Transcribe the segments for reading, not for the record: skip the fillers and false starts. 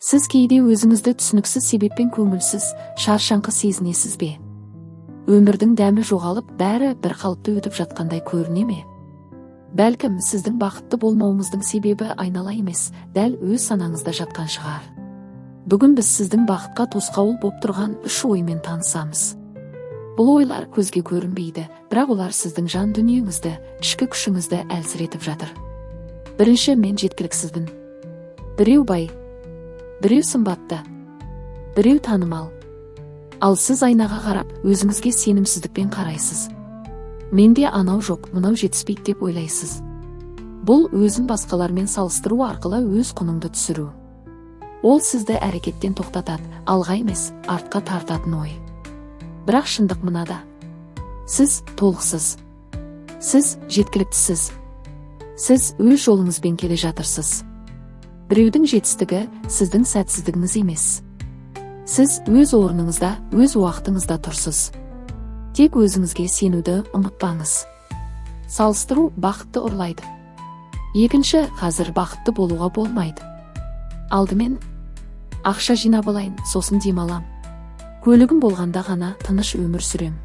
Сіз кейде өзіңізді түсініксіз себеппен көңілсіз, шаршаңқы сезінесіз бе? Өмірдің дәмі жоғалып, бәрі бір қалыпты өтіп жатқандай көріне ме? Бәлкім, сіздің бақытты болмауыңыздың себебі айнала емес, дәл өз санаңызда жатқан шығар. Бүгін біз сіздің бақытқа тосқауыл боп тұрған 3 оймен танысамыз. Бұл ойлар көзге көрінбейді, бірақ олар сіздің жан дүниеңізді, ішкі күшіңізді әлсіретіп жатыр. Бірінші, мен жеткіліксізбін. Біреу бай, біреу сымбатты, біреу танымал. Ал сіз айнаға қарап, өзіңізге сенімсіздікпен қарайсыз. Менде анау жоқ, мынау жетіспейді деп ойлайсыз. Бұл өзін басқалармен салыстыру арқылы өз құныңды түсіру. Ол сізді әрекеттен тоқтатады, алға емес, артқа тартатын ой. Бірақ шындық мынада. Сіз толықсыз. Сіз жеткіліктісіз. Сіз өз жолыңызбен келе жатырсыз. Біреудің жетістігі сіздің сәтсіздігіңіз емес. Сіз өз орныңызда, өз уақытыңызда тұрсыз. Тек өзіңізге сенуді ұмытпаңыз. Салыстыру бақытты ұрлайды. Екінші, қазір бақытты болуға болмайды. Алдымен ақша жинап алайын, сосын демалам. Көлігім болғанда ғана тыныш өмір сүрем.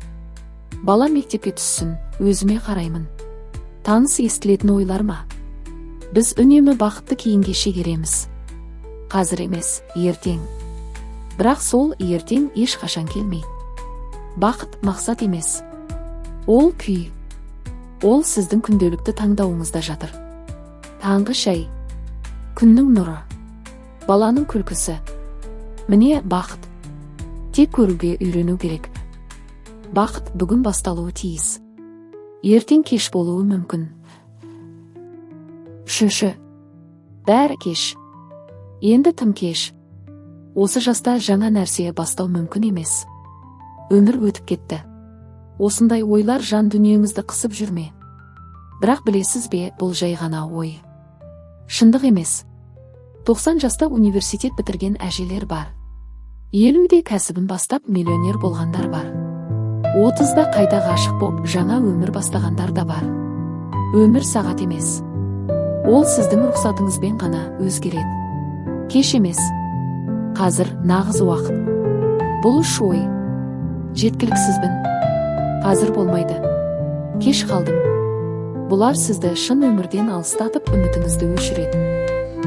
Бала мектепке түссін, өзіме қараймын. Таныс естілетін ойлар ма? Біз үнемі бақытты кейінге шегереміз. Қазір емес, ертең. Бірақ сол ертең ешқашан келмейді. Бақыт мақсат емес. Ол күй. Ол сіздің күнделікті таңдауыңызда жатыр. Таңғы шай, күннің нұры, баланың күлкісі. Міне бақыт. Тек көруге үйрену керек. Бақыт бүгін басталуы тиіс. Ертең кеш болуы мүмкін. Үшінші, бәрі кеш. Енді тым кеш. Осы жаста жаңа нәрсе бастау мүмкін емес. Өмір өтіп кетті. Осындай ойлар жан дүниеңізді қысып жүрме. Бірақ білесіз бе, бұл жай ғана ой. Шындық емес. 90 жаста университет бітірген әжелер бар. 50-де кәсібін бастап миллионер болғандар бар. 30-да қайта ғашық боп жаңа өмір бастағандар да бар. Өмір сағат емес. Ол сіздің рұқсатыңызбен ғана өзгереді. Кеш емес. Қазір нағыз уақыт. Бұл үш ой. Жеткіліксізбін. Қазір болмайды. Кеш қалдым. Бұлар сізді шын өмірден алыстатып үмітіңізді өшіреді.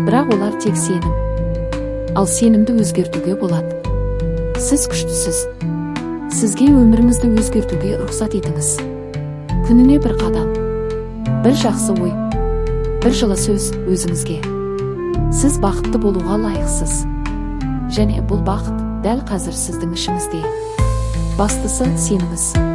Бірақ олар тек сенім. Ал сенімді өзгертуге болады. Сіз күштісіз. Сізге өміріңізді өзгертуге рұқсат етіңіз. Күніне бір қадам, бір жақсы ой, бір жылы сөз өзіңізге. Сіз бақытты болуға лайықсыз. Және бұл бақыт дәл қазір сіздің ішіңізде. Бастысы сеніңіз.